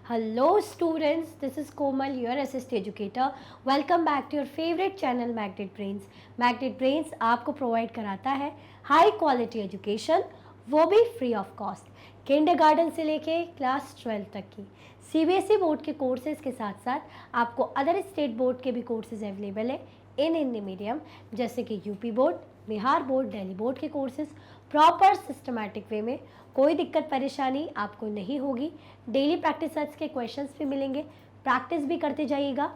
Hello students, this is Komal, your assist educator. Welcome back to your favorite channel Magnet Brains. Magnet Brains आपको provide कराता है high quality education, वो भी free of cost. Kindergarten से लेके class 12 तक की सीबीएसई बोर्ड के कोर्सेज के साथ साथ आपको अदर स्टेट बोर्ड के भी कोर्सेज अवेलेबल है इन हिंदी मीडियम, जैसे कि UP board, Bihar board, Delhi board के कोर्सेज प्रॉपर सिस्टमैटिक वे में। कोई दिक्कत परेशानी आपको नहीं होगी। डेली प्रैक्टिस सेट्स के क्वेश्चंस भी मिलेंगे, प्रैक्टिस भी करते जाइएगा।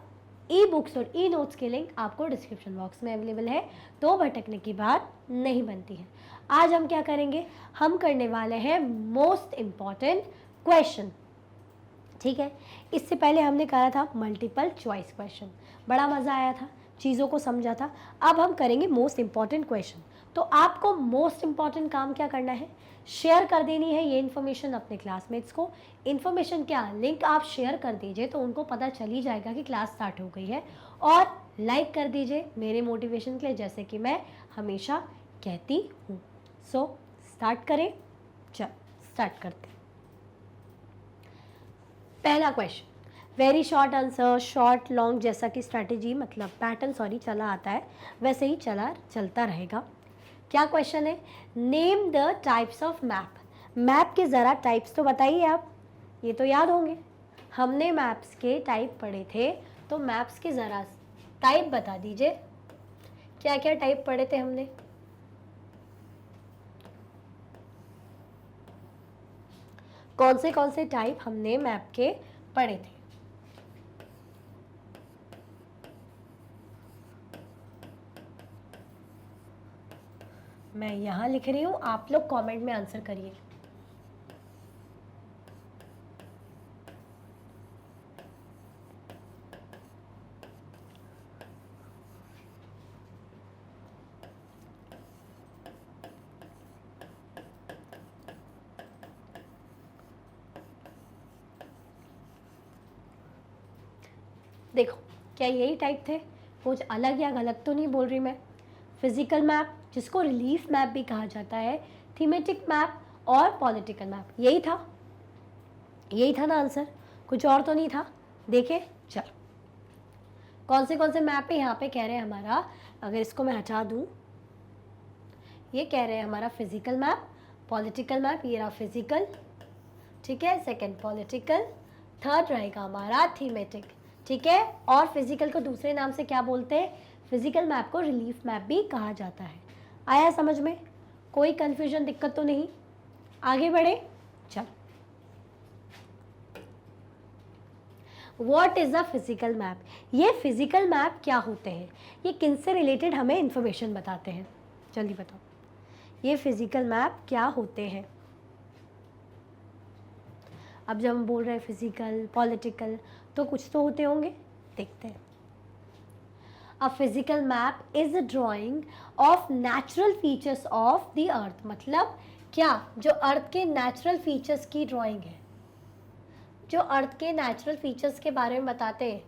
ई बुक्स और ई नोट्स के लिंक आपको डिस्क्रिप्शन बॉक्स में अवेलेबल है, तो भटकने की बात नहीं बनती है। आज हम क्या करेंगे, हम करने वाले हैं मोस्ट इम्पॉर्टेंट क्वेश्चन। ठीक है, इससे पहले हमने करा था मल्टीपल चॉइस क्वेश्चन, बड़ा मज़ा आया था, चीज़ों को समझा था। अब हम करेंगे मोस्ट इम्पॉर्टेंट क्वेश्चन। तो आपको मोस्ट इम्पॉर्टेंट काम क्या करना है, शेयर कर देनी है ये इन्फॉर्मेशन अपने क्लासमेट्स को। इन्फॉर्मेशन क्या, लिंक आप शेयर कर दीजिए तो उनको पता चल ही जाएगा कि क्लास स्टार्ट हो गई है। और लाइक कर दीजिए मेरे मोटिवेशन के लिए, जैसे कि मैं हमेशा कहती हूँ। सो स्टार्ट करें, चल स्टार्ट करते हैं। पहला question, very short answer, short long जैसा कि स्ट्रैटेजी मतलब पैटर्न चला आता है, वैसे ही चलता रहेगा। क्या क्वेश्चन है, name the types of map. Map के ज़रा टाइप्स तो बताइए आप, ये तो याद होंगे, हमने मैप्स के टाइप पढ़े थे, तो मैप्स के ज़रा टाइप बता दीजिए, क्या क्या टाइप पढ़े थे हमने। कौन से टाइप हमने मैप के पढ़े थे। मैं यहाँ लिख रही हूँ, आप लोग कमेंट में आंसर करिए। देखो, क्या यही टाइप थे, कुछ अलग या गलत तो नहीं बोल रही मैं। फिजिकल मैप, जिसको रिलीफ मैप भी कहा जाता है, थीमेटिक मैप और पॉलिटिकल मैप, यही था ना आंसर, कुछ और तो नहीं था। देखे, चलो कौन से मैप है यहाँ पे कह रहे हैं हमारा, अगर इसको मैं हटा दूँ, ये कह रहे हैं हमारा फिजिकल मैप, पॉलिटिकल मैप, ये रहा फिजिकल, ठीक है, सेकेंड पॉलिटिकल, थर्ड रहेगा हमारा थीमेटिक, ठीक है। और फिजिकल को दूसरे नाम से क्या बोलते हैं, फिजिकल मैप को रिलीफ मैप भी कहा जाता है। आया समझ में, कोई कंफ्यूजन दिक्कत तो नहीं, आगे बढ़े, चल। What is a physical map, ये फिजिकल मैप क्या होते हैं, ये किन से रिलेटेड हमें इंफॉर्मेशन बताते हैं, जल्दी बताओ, ये फिजिकल मैप क्या होते हैं। अब जब हम बोल रहे हैं फिजिकल पॉलिटिकल, तो कुछ तो होते होंगे, देखते हैं। A physical map is a drawing of natural features of the earth, मतलब क्या, जो अर्थ के नेचुरल फीचर्स की ड्राइंग है, जो अर्थ के नेचुरल फीचर्स के बारे में बताते हैं,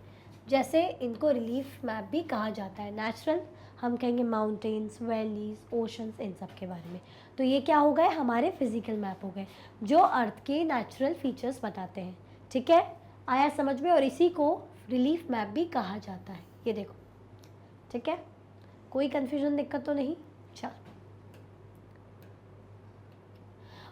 जैसे इनको रिलीफ मैप भी कहा जाता है। नेचुरल हम कहेंगे माउंटेन्स, वैलीज, ओशंस, इन सब के बारे में। तो ये क्या हो गए, हमारे फिजिकल मैप हो गए, जो अर्थ के नेचुरल फीचर्स बताते हैं, ठीक है, आया समझ में। और इसी को रिलीफ मैप भी कहा जाता है, ये देखो, ठीक है, कोई कंफ्यूजन दिक्कत तो नहीं, चल।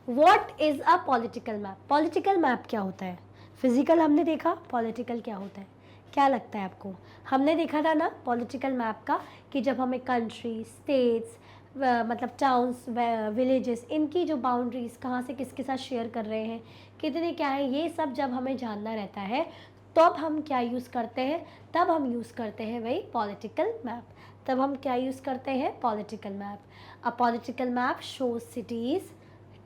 What is a political map, political map क्या होता है, फिजिकल हमने देखा, पॉलिटिकल क्या होता है, क्या लगता है आपको। हमने देखा था ना पॉलिटिकल मैप का, कि जब हमें कंट्री, स्टेट्स, मतलब टाउन्स, विलेजेस, इनकी जो बाउंड्रीज कहाँ से किसके साथ शेयर कर रहे हैं, कितने क्या है, ये सब जब हमें जानना रहता है, तब हम क्या यूज़ करते हैं, तब हम यूज़ करते हैं वही पॉलिटिकल मैप। तब हम क्या यूज़ करते हैं, political map. A political map shows cities,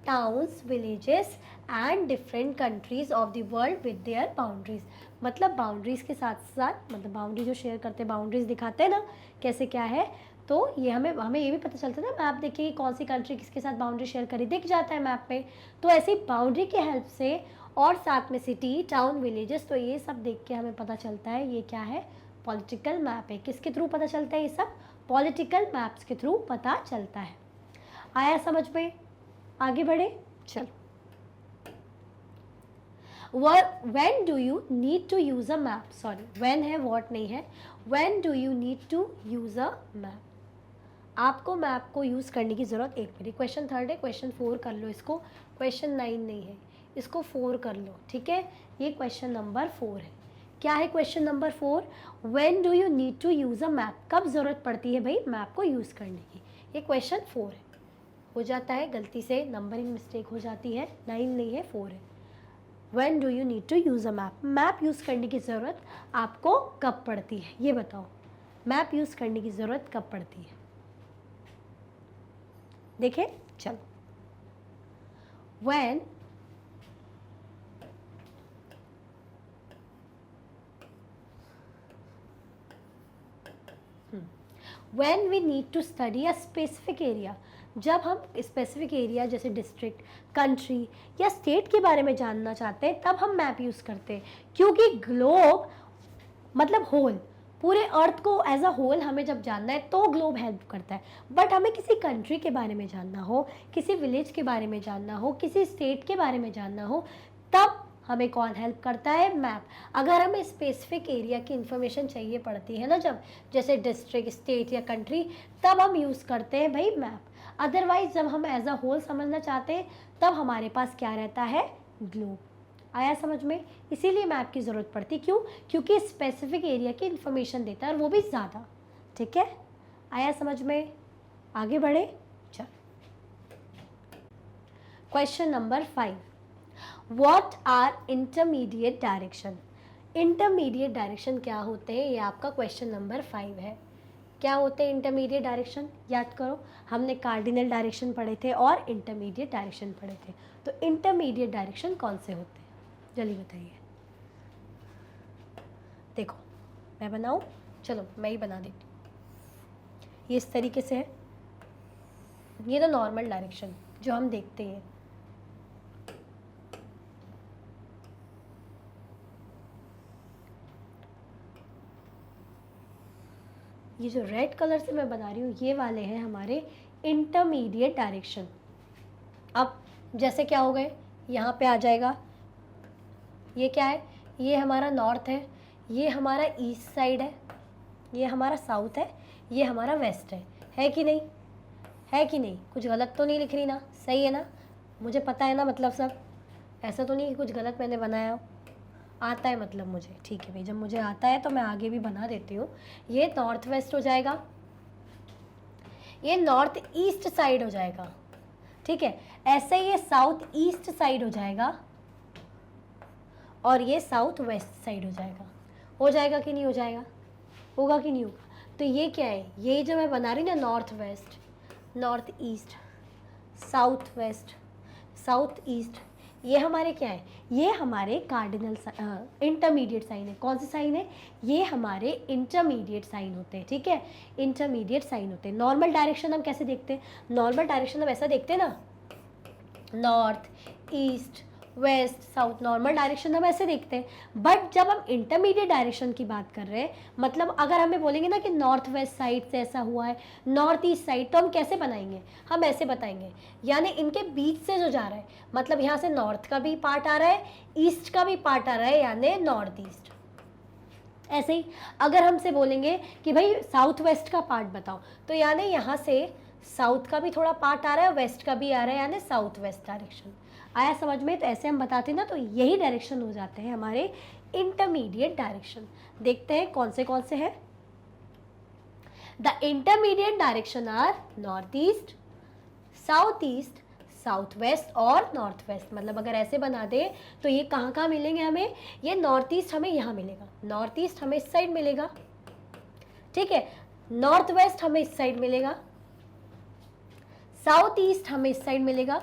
towns, villages and different countries of the world with their boundaries, मतलब बाउंड्रीज के साथ साथ, मतलब बाउंड्री जो शेयर करते हैं, बाउंड्रीज दिखाते हैं ना कैसे क्या है, तो ये हमें ये भी पता चलता है ना, मैप देखिए कौन सी कंट्री किसके साथ बाउंड्री शेयर करी, दिख जाता है मैप पे। तो ऐसी बाउंड्री की हेल्प से, और साथ में सिटी, टाउन, विलेजेस, तो ये सब देख के हमें पता चलता है ये क्या है, पॉलिटिकल मैप है। किसके थ्रू पता चलता है ये सब, पॉलिटिकल मैप्स के थ्रू पता चलता है। आया समझ में, आगे बढ़े, चलो। When do you need to use a map, sorry when है, व्हाट नहीं है, when do you need to use a map, आपको मैप को यूज़ करने की ज़रूरत, एक मिनट, क्वेश्चन 3 है, क्वेश्चन 4 कर लो इसको, क्वेश्चन 9 नहीं है, इसको 4 कर लो, ठीक है, ये क्वेश्चन नंबर 4 है। क्या है question number 4? When do you need to use a map, कब ज़रूरत पड़ती है भाई मैप को यूज़ करने की, ये क्वेश्चन 4 है। हो जाता है गलती से नंबरिंग मिस्टेक हो जाती है, 9 नहीं है 4 है। When do you need to use a map, map use करने की ज़रूरत आपको कब पड़ती है, ये बताओ, मैप यूज़ करने की ज़रूरत कब पड़ती है? देखें, चलो, when when we need to study a specific area, जब हम स्पेसिफिक एरिया जैसे डिस्ट्रिक्ट, कंट्री या स्टेट के बारे में जानना चाहते हैं तब हम मैप यूज़ करते हैं, क्योंकि ग्लोब मतलब होल, पूरे अर्थ को एज अ होल हमें जब जानना है तो ग्लोब हेल्प करता है। बट हमें किसी कंट्री के बारे में जानना हो, किसी विलेज के बारे में जानना हो, किसी स्टेट के बारे में जानना हो, तब हमें कौन हेल्प करता है? मैप। अगर हमें स्पेसिफिक एरिया की इन्फॉर्मेशन चाहिए पड़ती है ना, जब जैसे डिस्ट्रिक्ट, स्टेट या कंट्री, तब हम यूज़ करते हैं भाई मैप। अदरवाइज जब हम एज अ होल समझना चाहते हैं तब हमारे पास क्या रहता है? ग्लोब। आया समझ में? इसीलिए मैप की ज़रूरत पड़ती, क्यों? क्योंकि स्पेसिफिक एरिया की इन्फॉर्मेशन देता है और वो भी ज़्यादा। ठीक है, आया समझ में? आगे बढ़े, चल। Question number 5, what are intermediate direction? Intermediate direction क्या होते हैं, ये आपका क्वेश्चन नंबर 5 है। क्या होते हैं इंटरमीडिएट डायरेक्शन? याद करो, हमने कार्डिनल डायरेक्शन पढ़े थे और इंटरमीडिएट डायरेक्शन पढ़े थे। तो इंटरमीडिएट डायरेक्शन कौन से होते हैं, जल्दी बताइए। देखो, मैं बनाऊं? चलो मैं ही बना देती हूँ। ये इस तरीके से है, ये तो नॉर्मल डायरेक्शन जो हम देखते हैं। ये जो रेड कलर से मैं बना रही हूँ, ये वाले हैं हमारे इंटरमीडिएट डायरेक्शन। अब जैसे क्या हो गए, यहाँ पे आ जाएगा, ये क्या है? ये हमारा नॉर्थ है, ये हमारा ईस्ट साइड है, ये हमारा साउथ है, ये हमारा वेस्ट है कि नहीं? है कि नहीं? कुछ गलत तो नहीं लिख रही ना? सही है ना? मुझे पता है ना, मतलब सब ऐसा तो नहीं कि कुछ गलत मैंने बनाया हो, आता है मतलब मुझे। ठीक है भाई, जब मुझे आता है तो मैं आगे भी बना देती हूँ। ये नॉर्थ वेस्ट हो जाएगा, ये नॉर्थ ईस्ट साइड हो जाएगा, ठीक है। ऐसे ये साउथ ईस्ट साइड हो जाएगा और ये साउथ वेस्ट साइड हो जाएगा। हो जाएगा कि नहीं हो जाएगा? होगा कि नहीं होगा? तो ये क्या है? ये जो मैं बना रही ना, north west, north east, south waste, south east, ये हमारे क्या है? ये हमारे कार्डिनल इंटरमीडिएट साइन है। कौन से साइन है? ये हमारे इंटरमीडिएट साइन होते हैं, ठीक है। इंटरमीडिएट साइन होते हैं। नॉर्मल डायरेक्शन हम कैसे देखते हैं? नॉर्मल डायरेक्शन हम ऐसा देखते हैं ना, north, east, west, south, normal direction हम ऐसे देखते हैं। बट जब हम इंटरमीडिएट डायरेक्शन की बात कर रहे हैं, मतलब अगर हमें बोलेंगे ना कि नॉर्थ वेस्ट साइड से ऐसा हुआ है, नॉर्थ ईस्ट साइड, तो हम कैसे बनाएंगे? हम ऐसे बताएंगे, यानी इनके बीच से जो जा रहा है, मतलब यहाँ से नॉर्थ का भी पार्ट आ रहा है, ईस्ट का भी पार्ट आ रहा है, यानी नॉर्थ ईस्ट। ऐसे ही अगर हमसे बोलेंगे कि भाई साउथ वेस्ट का पार्ट बताओ, तो यानी यहाँ से साउथ का भी थोड़ा पार्ट आ रहा है, वेस्ट का भी आ रहा है, यानी साउथ वेस्ट डायरेक्शन। आया समझ में? तो ऐसे हम बताते हैं ना, तो यही डायरेक्शन हो जाते हैं हमारे इंटरमीडिएट डायरेक्शन। देखते हैं कौन से हैं। The intermediate direction are north east, south east, south west और नॉर्थ वेस्ट। मतलब अगर ऐसे बना दे तो ये कहाँ मिलेंगे हमें? ये नॉर्थ ईस्ट हमें यहाँ मिलेगा, नॉर्थ ईस्ट हमें इस साइड मिलेगा, ठीक है। नॉर्थ वेस्ट हमें इस साइड मिलेगा, साउथ ईस्ट हमें इस साइड मिलेगा,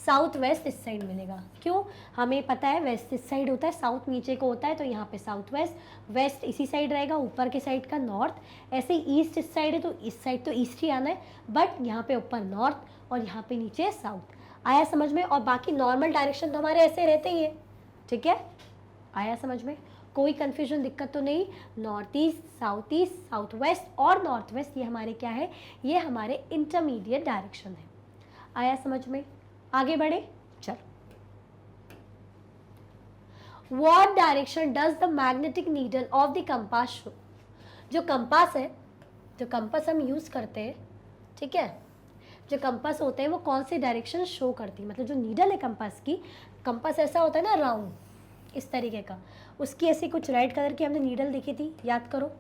साउथ वेस्ट इस साइड मिलेगा। क्यों? हमें पता है वेस्ट इस साइड होता है, साउथ नीचे को होता है, तो यहाँ पे साउथ वेस्ट, वेस्ट इसी साइड रहेगा, ऊपर के साइड का नॉर्थ। ऐसे ही ईस्ट इस साइड है तो इस साइड तो ईस्ट ही आना है, बट यहाँ पे ऊपर नॉर्थ और यहाँ पे नीचे साउथ। आया समझ में? और बाकी नॉर्मल डायरेक्शन तो हमारे ऐसे रहते ही है, ठीक है। आया समझ में? कोई कन्फ्यूजन, दिक्कत तो नहीं? नॉर्थ ईस्ट, साउथ वेस्ट और नॉर्थ वेस्ट, ये हमारे क्या है? ये हमारे इंटरमीडिएट डायरेक्शन है। आया समझ में? आगे बढ़े, चलो। What direction does the magnetic needle of the compass show. जो कंपास है, जो कंपास हम यूज़ करते हैं, ठीक है, जो कंपास होते हैं वो कौन सी डायरेक्शन शो करती है, मतलब जो नीडल है कंपास की, कंपास ऐसा होता है ना राउंड इस तरीके का, उसकी ऐसी कुछ रेड कलर की हमने नीडल देखी थी, याद करो,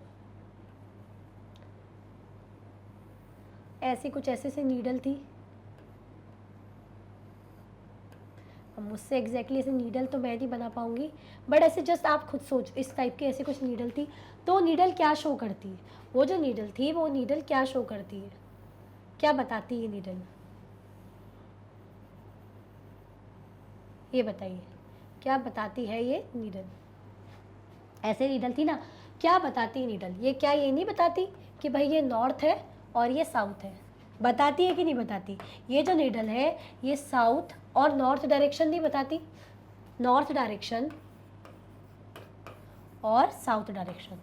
ऐसी कुछ ऐसे से नीडल थी। अब मुझसे एग्जैक्टली ऐसे नीडल तो मैं नहीं बना पाऊंगी, बट ऐसे जस्ट आप खुद सोचो, इस टाइप की ऐसी कुछ नीडल थी। तो नीडल क्या शो करती है, वो जो नीडल थी वो नीडल क्या शो करती है, क्या बताती है नीडल, ये बताइए, क्या बताती है ये नीडल। ऐसे नीडल थी ना, क्या बताती है नीडल, ये क्या ये नहीं बताती कि भाई ये नॉर्थ है और ये साउथ है, बताती है कि नहीं बताती। ये जो नीडल है ये साउथ और नॉर्थ डायरेक्शन नहीं बताती, नॉर्थ डायरेक्शन और साउथ डायरेक्शन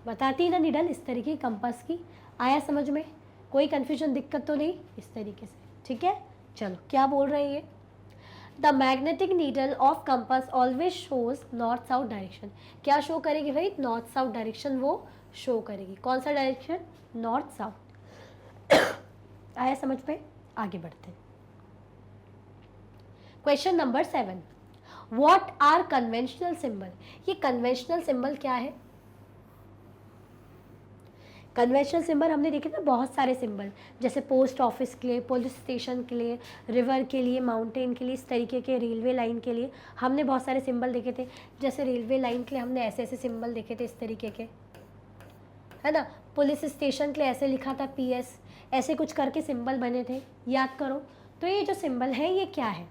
बताती है ना नीडल, इस तरीके की कंपास की। आया समझ में, कोई कंफ्यूजन दिक्कत तो नहीं, इस तरीके से, ठीक है। चलो क्या बोल रहे हैं ये, the magnetic needle of compass always shows north south direction. क्या शो करेगी भाई, नॉर्थ साउथ डायरेक्शन वो शो करेगी। कौन सा डायरेक्शन, नॉर्थ साउथ। आया समझ में, आगे बढ़ते हैं। Question number 7, what are conventional symbol. ये कन्वेंशनल सिंबल क्या है, कन्वेंशनल सिंबल हमने देखे थे बहुत सारे सिंबल, जैसे पोस्ट ऑफिस के लिए, पुलिस स्टेशन के लिए, रिवर के लिए, माउंटेन के लिए, इस तरीके के, रेलवे लाइन के लिए हमने बहुत सारे सिंबल देखे थे। जैसे रेलवे लाइन के लिए हमने ऐसे ऐसे सिंबल देखे थे इस तरीके के, है ना। पुलिस स्टेशन के लिए ऐसे लिखा था PS, ऐसे कुछ करके सिंबल बने थे, याद करो। तो ये जो सिंबल है ये क्या है,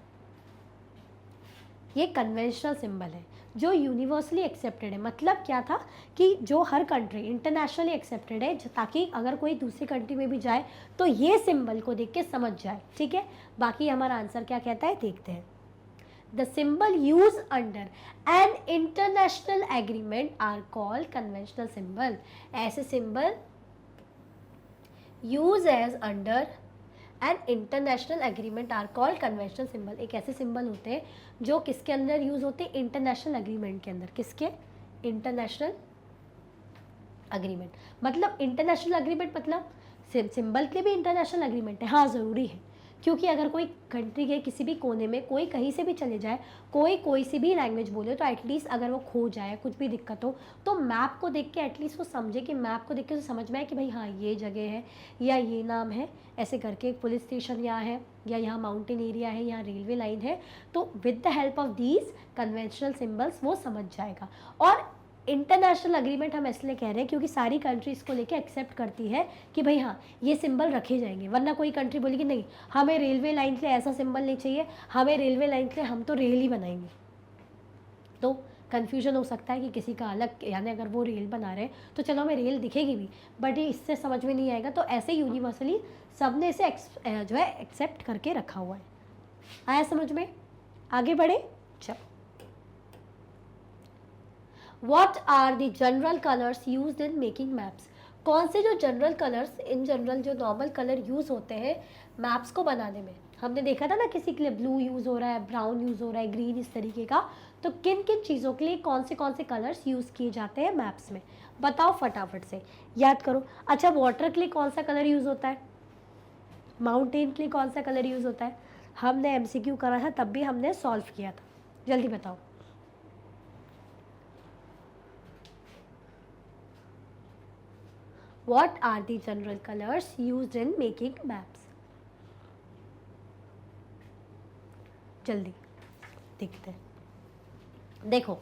ये कन्वेंशनल सिंबल है जो यूनिवर्सली एक्सेप्टेड है। मतलब क्या था कि जो हर कंट्री इंटरनेशनली एक्सेप्टेड है, ताकि अगर कोई दूसरी कंट्री में भी जाए तो ये सिंबल को देख के समझ जाए, ठीक है। बाकी हमारा आंसर क्या कहता है देखते हैं। The symbol use under an international agreement are called conventional symbol. ऐसे symbol use as under and international agreement are called conventional symbol. एक ऐसे सिंबल होते हैं जो किसके अंदर यूज होते हैं, इंटरनेशनल एग्रीमेंट के अंदर। किसके, इंटरनेशनल एग्रीमेंट। मतलब इंटरनेशनल एग्रीमेंट मतलब सिंबल के भी इंटरनेशनल एग्रीमेंट है, हाँ ज़रूरी है, क्योंकि अगर कोई कंट्री के किसी भी कोने में कोई कहीं से भी चले जाए, कोई सी भी लैंग्वेज बोले, तो एटलीस्ट अगर वो खो जाए, कुछ भी दिक्कत हो, तो मैप को देख के एटलीस्ट वो समझे, कि मैप को देख के तो समझ में आए कि भाई हाँ ये जगह है या ये नाम है, ऐसे करके पुलिस स्टेशन यहाँ है, या यहाँ माउंटेन एरिया है, यहाँ रेलवे लाइन है। तो with the help of these conventional symbols वो समझ जाएगा। और इंटरनेशनल एग्रीमेंट हम इसलिए कह रहे हैं क्योंकि सारी कंट्री इसको लेके एक्सेप्ट करती है कि भाई हाँ ये सिंबल रखे जाएंगे, वरना कोई कंट्री बोलेगी नहीं हमें रेलवे लाइन के लिए ऐसा सिंबल नहीं चाहिए, हमें रेलवे लाइन के लिए हम तो रेल ही बनाएंगे। तो कन्फ्यूजन हो सकता है कि किसी का अलग, यानी अगर वो रेल बना रहे हैं तो चलो हमें रेल दिखेगी भी, बट ये इससे समझ में नहीं आएगा। तो ऐसे यूनिवर्सली सब ने इसे जो है एक्सेप्ट करके रखा हुआ है। आया समझ में, आगे बढ़े। चलो, What are the general colors used in making maps? कौन से जो जनरल कलर्स, इन जनरल जो नॉर्मल कलर यूज़ होते हैं मैप्स को बनाने में। हमने देखा था ना किसी के लिए ब्लू यूज़ हो रहा है, ब्राउन यूज़ हो रहा है, ग्रीन, इस तरीके का। तो किन किन चीज़ों के लिए कौन से कलर्स यूज़ किए जाते हैं मैप्स में, बताओ फटाफट से, याद करो। अच्छा, वाटर के लिए कौन सा कलर यूज़ होता है, माउंटेन के लिए कौन सा कलर यूज़ होता है। हमने MCQ करा था तब भी हमने सॉल्व किया था, जल्दी बताओ। What are the general colors used in making maps? जल्दी देखते हैं। देखो,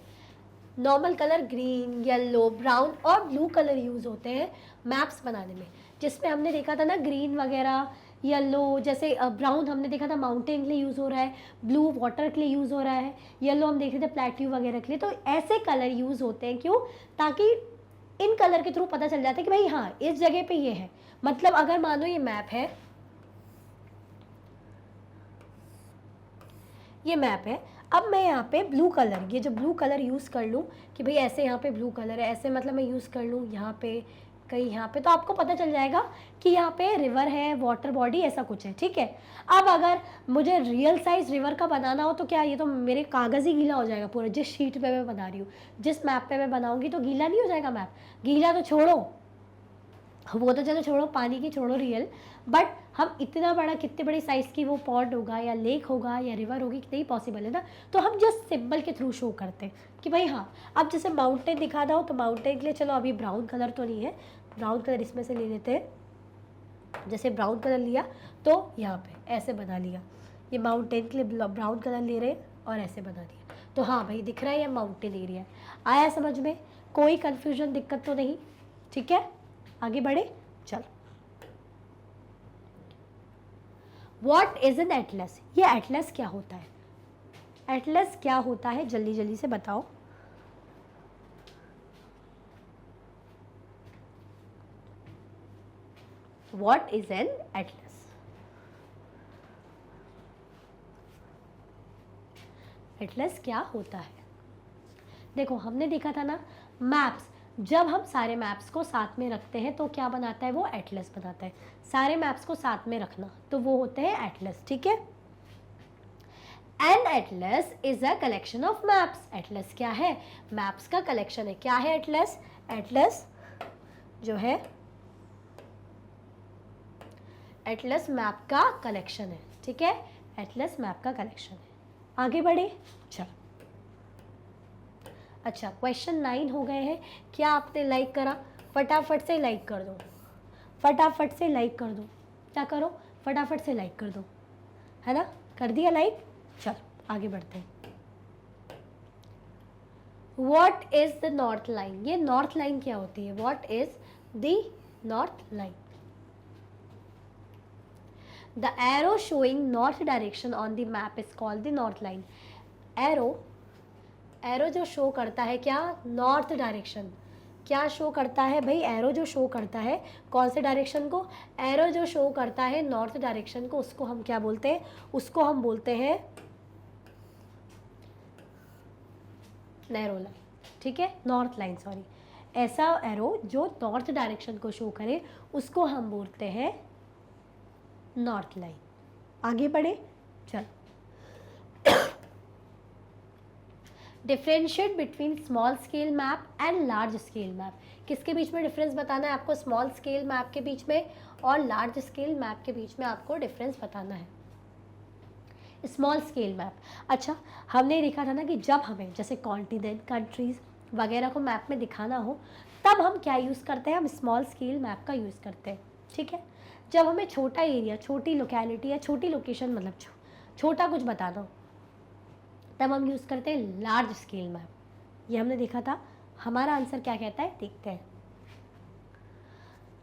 normal colour green, yellow, brown और ब्लू कलर यूज़ होते हैं मैप्स बनाने में, जिसमें हमने देखा था ना ग्रीन वगैरह, येलो, जैसे ब्राउन हमने देखा था माउंटेन के लिए यूज़ हो रहा है, ब्लू वाटर के लिए यूज़ हो रहा है, येलो हम देख रहे थे प्लेट्यू वगैरह के लिए। तो ऐसे कलर यूज़ होते हैं, क्यों, ताकि इन कलर के थ्रू पता चल जाता है कि भाई हाँ इस जगह पे ये है। मतलब अगर मानो ये मैप है, ये मैप है, अब मैं यहाँ पे ब्लू कलर, ये जो ब्लू कलर यूज़ कर लूँ कि भाई ऐसे यहाँ पे ब्लू कलर है, ऐसे मतलब मैं यूज़ कर लूँ यहाँ पे कहीं यहाँ पे, तो आपको पता चल जाएगा कि यहाँ पे रिवर है, वाटर बॉडी, ऐसा कुछ है, ठीक है। अब अगर मुझे रियल साइज रिवर का बनाना हो तो क्या, ये तो मेरे कागज़ ही गीला हो जाएगा पूरा, जिस शीट पे मैं बना रही हूँ, जिस मैप पे मैं बनाऊंगी तो गीला नहीं हो जाएगा मैप? गीला तो छोड़ो, वो तो चलो छोड़ो, पानी की छोड़ो रियल, बट हम इतना बड़ा, कितने बड़ी साइज़ की वो पॉन्ड होगा या लेक होगा या रिवर होगी, नहीं पॉसिबल है ना। तो हम जस्ट सिंबल के थ्रू शो करते हैं कि भाई हाँ। अब जैसे माउंटेन दिखाना हो तो माउंटेन के लिए चलो अभी ब्राउन कलर तो नहीं है, ब्राउन कलर इसमें से ले लेते हैं। जैसे ब्राउन कलर लिया तो यहाँ पे ऐसे बना लिया, ये माउंटेन के लिए ब्राउन कलर ले रहे हैं और ऐसे बना दिया, तो हाँ भाई दिख रहा है ये माउंटेन एरिया है। आया समझ में? कोई कन्फ्यूजन, दिक्कत तो नहीं? ठीक है, आगे बढ़े, चलो। What is an Atlas? ये एटलस क्या होता है? एटलस क्या होता है, जल्दी जल्दी से बताओ। What is an Atlas? Atlas क्या होता है? देखो हमने देखा था ना मैप्स, जब हम सारे मैप्स को साथ में रखते हैं तो क्या बनाता है, वो एटलस बनाता है। सारे मैप्स को साथ में रखना तो वो होते हैं एटलस, ठीक है। An atlas is a collection of maps. Atlas क्या है? मैप्स का कलेक्शन है। क्या है एटलस? एटलस जो है, एटलस मैप का कलेक्शन है, ठीक है। एटलस मैप का कलेक्शन है। आगे बढ़े, चलो। अच्छा, क्वेश्चन 9 हो गए हैं। क्या आपने लाइक करा? फटाफट से लाइक कर दो, फटाफट से लाइक कर दो। क्या करो? फटाफट से लाइक कर दो, है ना? कर दिया लाइक? चलो आगे बढ़ते हैं। What is the north line? ये नॉर्थ लाइन क्या होती है? What is the north line? The arrow showing north direction on the map is called the north line. Arrow जो शो करता है क्या? North direction. क्या शो करता है भाई? एरो जो शो करता है कौन से डायरेक्शन को? एरो जो शो करता है नॉर्थ डायरेक्शन को, उसको हम क्या बोलते हैं? उसको हम बोलते हैं नैरो लाइन, ठीक है, नॉर्थ लाइन, सॉरी। ऐसा एरो जो नॉर्थ डायरेक्शन को शो करे उसको हम बोलते हैं नॉर्थ लाइन। आगे बढ़े, चल। Differentiate between small scale map and large scale map. किसके बीच में डिफरेंस बताना है आपको? स्मॉल स्केल मैप के बीच में और लार्ज स्केल मैप के बीच में आपको डिफरेंस बताना है। स्मॉल स्केल मैप, अच्छा हमने देखा था ना कि जब हमें जैसे कॉन्टिनेंट, कंट्रीज वगैरह को मैप में दिखाना हो तब हम क्या यूज़ करते हैं? हम स्मॉल स्केल मैप का यूज़ करते हैं, ठीक है। जब हमें छोटा एरिया, छोटी लोकेलिटी या छोटी लोकेशन, मतलब छोटा कुछ बताना हो तब हम यूज़ करते हैं लार्ज स्केल मैप। ये हमने देखा था। हमारा आंसर क्या कहता है, देखते हैं।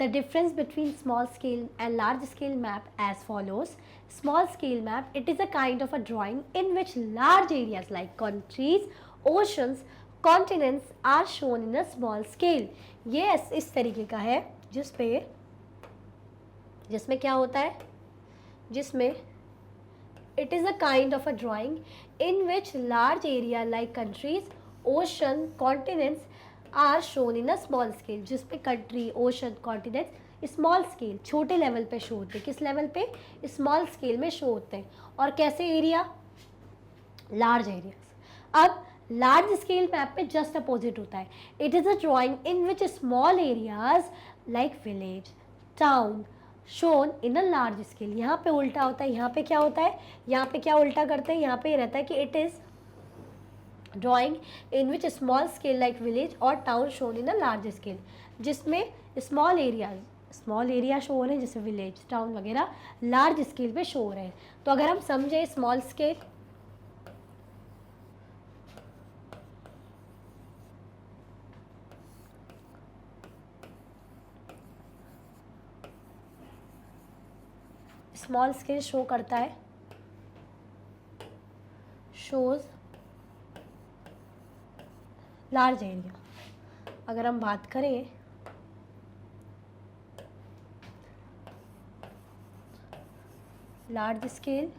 The difference between small scale and large scale map as follows. Small scale map, it is a kind of a drawing in which large areas like countries, oceans, continents are shown in a small scale. ये इस तरीके का है जिसमें क्या होता है? जिसमें it is a kind of a drawing in which large area like countries, ocean, continents are shown in a small scale, जिसपे country, ocean, continent small scale, छोटे लेवल पे शो होते हैं। किस लेवल पे? स्मॉल स्केल में show होते हैं। और कैसे एरिया? Large areas. अब लार्ज स्केल मैप पे जस्ट अपोजिट होता है। It is a drawing in which small areas like village, town shown in a large scale. यहाँ पे उल्टा होता है। यहाँ पे क्या होता है? यहाँ पे क्या उल्टा करते हैं? यहाँ पे रहता है कि it is drawing in which small scale like village और town shown in a large scale, जिसमें small area शो हो रहे हैं, जैसे विलेज, टाउन वगैरह लार्ज स्केल पे शो हो रहे हैं। तो अगर हम समझे small scale, small scale show करता है, शोज लार्ज एरिया। अगर हम बात करें लार्ज स्केल,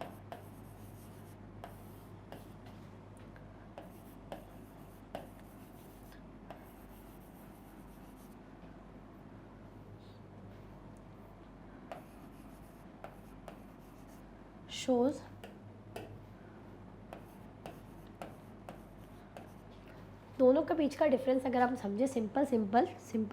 shows दोनों के बीच का डिफरेंस अगर आप समझे सिंपल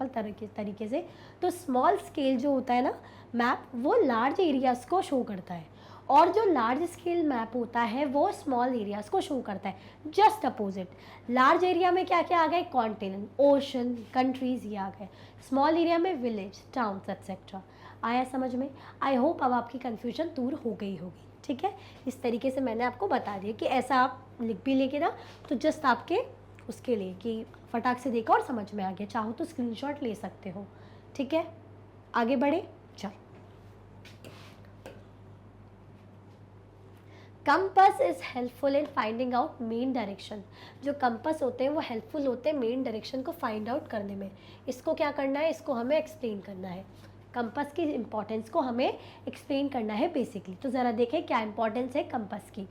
तरीके से, तो स्मॉल स्केल जो होता है ना मैप, वो लार्ज एरियाज को शो करता है, और जो लार्ज स्केल मैप होता है वो स्मॉल एरियाज को शो करता है। जस्ट अपोजिट, लार्ज एरिया में क्या क्या आ गए, कॉन्टिनेंट, ओशन, कंट्रीज, ये आ गए। स्मॉल एरिया में विलेज, टाउन्स एक्सेट्रा। आया समझ में? आई होप अब आपकी कन्फ्यूजन दूर हो गई होगी। ठीक है, इस तरीके से मैंने आपको बता दिया कि ऐसा आप लिख भी लेके ना, तो जस्ट आपके उसके लिए कि फटाक से देखा और समझ में आ गया, चाहो तो स्क्रीनशॉट ले सकते हो। ठीक है, आगे बढ़े। चल, compass is helpful in finding out main direction. जो कंपास होते हैं वो हेल्पफुल होते हैं मेन डायरेक्शन को फाइंड आउट करने में। इसको क्या करना है, इसको हमें एक्सप्लेन करना है। कंपास की इंपॉर्टेंस को हमें एक्सप्लेन करना है बेसिकली। तो ज़रा देखें क्या इंपॉर्टेंस है कंपास की।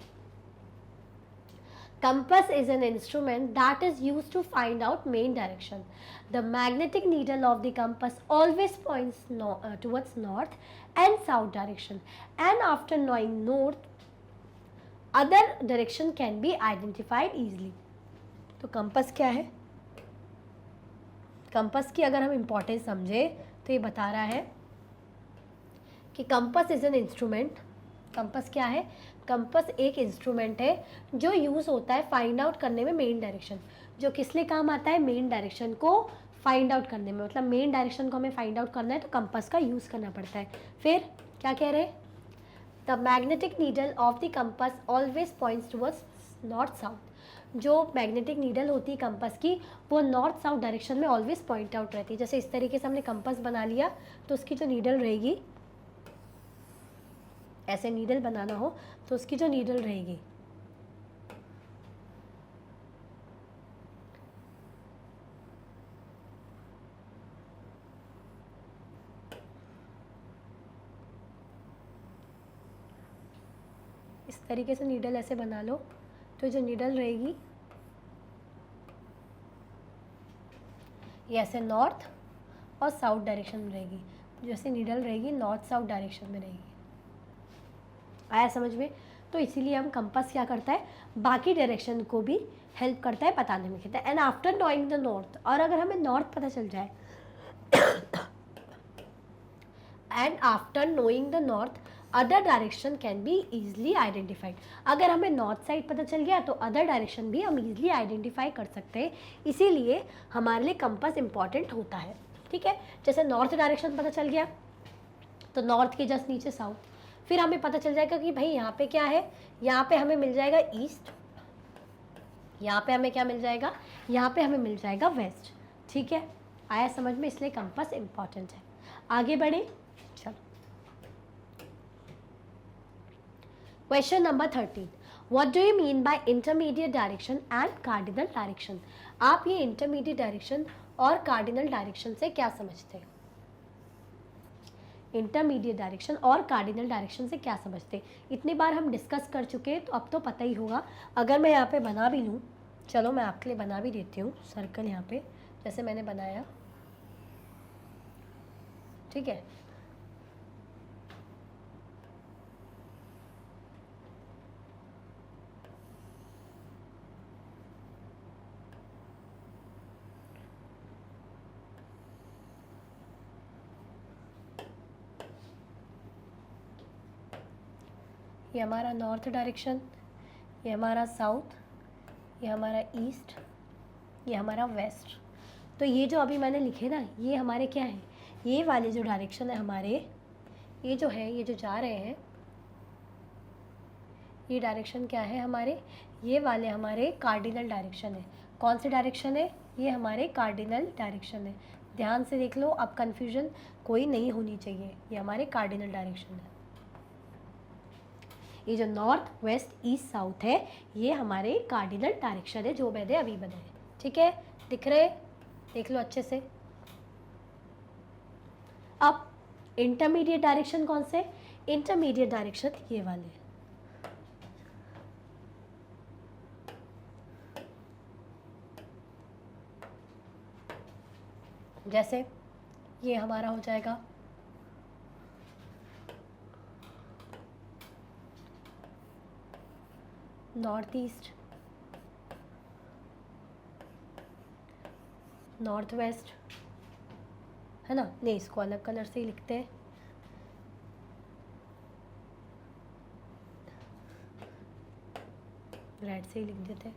Compass is an instrument that is used to find out main direction. The magnetic needle of the compass always points towards north and south direction. And after knowing north, other direction can be identified easily. तो compass क्या है? Compass की अगर हम importance समझे तो ये बता रहा है कि compass is an instrument. Compass क्या है? कंपास एक इंस्ट्रूमेंट है जो यूज़ होता है फाइंड आउट करने में मेन डायरेक्शन। जो किस लिए काम आता है? मेन डायरेक्शन को फाइंड आउट करने में। मतलब मेन डायरेक्शन को हमें फाइंड आउट करना है तो कंपास का यूज़ करना पड़ता है। फिर क्या कह रहे हैं? The magnetic needle of the compass always points towards north south. जो मैग्नेटिक नीडल होती है कंपास की, वो नॉर्थ साउथ डायरेक्शन में ऑलवेज पॉइंट आउट रहती है। जैसे इस तरीके से हमने कंपास बना लिया तो उसकी जो नीडल रहेगी, ऐसे नीडल बनाना हो तो उसकी जो नीडल रहेगी, इस तरीके से नीडल ऐसे बना लो, तो जो नीडल रहेगी ये ऐसे नॉर्थ और साउथ डायरेक्शन में रहेगी। जैसे नीडल रहेगी नॉर्थ साउथ डायरेक्शन में रहेगी। आया समझ में? तो इसीलिए हम कंपास क्या करता है, बाकी डायरेक्शन को भी हेल्प करता है बताने में। कहता है and after knowing the north, और अगर हमें नॉर्थ पता चल जाए and after knowing the north other direction can be easily identified. अगर हमें नॉर्थ साइड पता चल गया तो अदर डायरेक्शन भी हम ईजिली आइडेंटिफाई कर सकते हैं। इसीलिए हमारे लिए कंपास इंपॉर्टेंट होता है। ठीक है, जैसे नॉर्थ डायरेक्शन पता चल गया तो नॉर्थ के जस्ट नीचे साउथ, फिर हमें पता चल जाएगा कि भाई यहाँ पे क्या है, यहाँ पे हमें मिल जाएगा ईस्ट, यहाँ पे हमें क्या मिल जाएगा, यहाँ पे हमें मिल जाएगा वेस्ट। ठीक है, आया समझ में? इसलिए कंपास इंपॉर्टेंट है। आगे बढ़े। चलो, question number 13, what do you mean by intermediate direction and cardinal direction. आप ये इंटरमीडिएट डायरेक्शन और कार्डिनल डायरेक्शन से क्या समझते हैं? इंटरमीडिएट डायरेक्शन और कार्डिनल डायरेक्शन से क्या समझते? इतनी बार हम डिस्कस कर चुके हैं तो अब तो पता ही होगा। अगर मैं यहाँ पे बना भी लूँ, चलो मैं आपके लिए बना भी देती हूँ सर्कल यहाँ पे, जैसे मैंने बनाया। ठीक है, ये हमारा नॉर्थ डायरेक्शन, ये हमारा साउथ, ये हमारा ईस्ट, ये हमारा वेस्ट। तो ये जो अभी मैंने लिखे ना, ये हमारे क्या है, ये वाले जो डायरेक्शन है हमारे, ये जो है, ये जो जा रहे हैं, ये डायरेक्शन क्या है हमारे, ये वाले हमारे कार्डिनल डायरेक्शन है। कौन से डायरेक्शन है? ये हमारे कार्डिनल डायरेक्शन है। ध्यान से देख लो, अब कन्फ्यूजन कोई नहीं होनी चाहिए। ये हमारे कार्डिनल डायरेक्शन है। ये जो नॉर्थ वेस्ट ईस्ट साउथ है, ये हमारे कार्डिनल डायरेक्शन है जो मैंने अभी बनाए। ठीक है, दिख रहे? देख लो अच्छे से। अब इंटरमीडिएट डायरेक्शन कौन से? इंटरमीडिएट डायरेक्शन ये वाले। जैसे ये हमारा हो जाएगा नॉर्थ ईस्ट, नॉर्थ वेस्ट, है ना। नहीं, इसको अलग कलर से ही लिखते हैं। रेड से ही लिख देते हैं।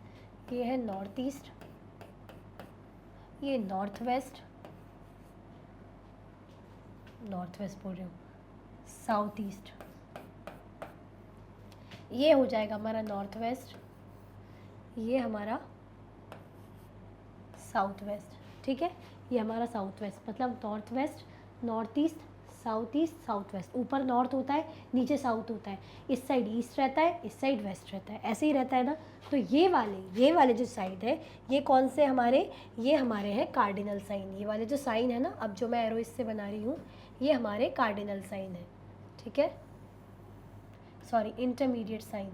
ये है नॉर्थ ईस्ट, ये नॉर्थ वेस्ट, नॉर्थ वेस्ट बोल रही हूँ, साउथ ईस्ट, ये हो जाएगा हमारा नॉर्थ वेस्ट, ये हमारा साउथ वेस्ट। ठीक है, ये हमारा साउथ वेस्ट, मतलब north west, north east, south waste. ऊपर नॉर्थ होता है, नीचे साउथ होता है, इस साइड ईस्ट रहता है, इस साइड वेस्ट रहता है, ऐसे ही रहता है ना। तो ये वाले जो साइड है, ये कौन से हमारे, ये हमारे हैं कार्डिनल साइन। ये वाले जो साइन है ना, अब जो मैं एरो इससे बना रही हूँ, ये हमारे कार्डिनल साइन है। ठीक है, सॉरी, इंटरमीडिएट साइन।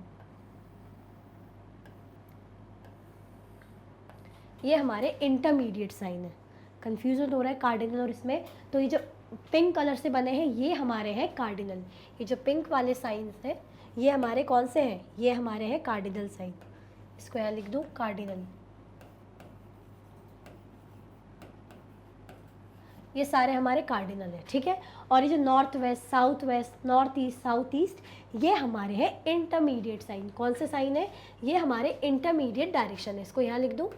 ये हमारे इंटरमीडिएट साइन है। कंफ्यूजन हो रहा है कार्डिनल और इसमें, तो ये जो पिंक कलर से बने हैं ये हमारे हैं कार्डिनल। ये जो पिंक वाले साइंस हैं ये हमारे कौन से हैं, ये हमारे हैं कार्डिनल साइन। इसको यहाँ लिख दूँ कार्डिनल। ये सारे हमारे कार्डिनल हैं। ठीक है, और ये जो north west, south west, north east, south east, ये हमारे हैं इंटरमीडिएट साइन। कौन से साइन है, ये हमारे इंटरमीडिएट डायरेक्शन है। इसको यहाँ लिख दूँ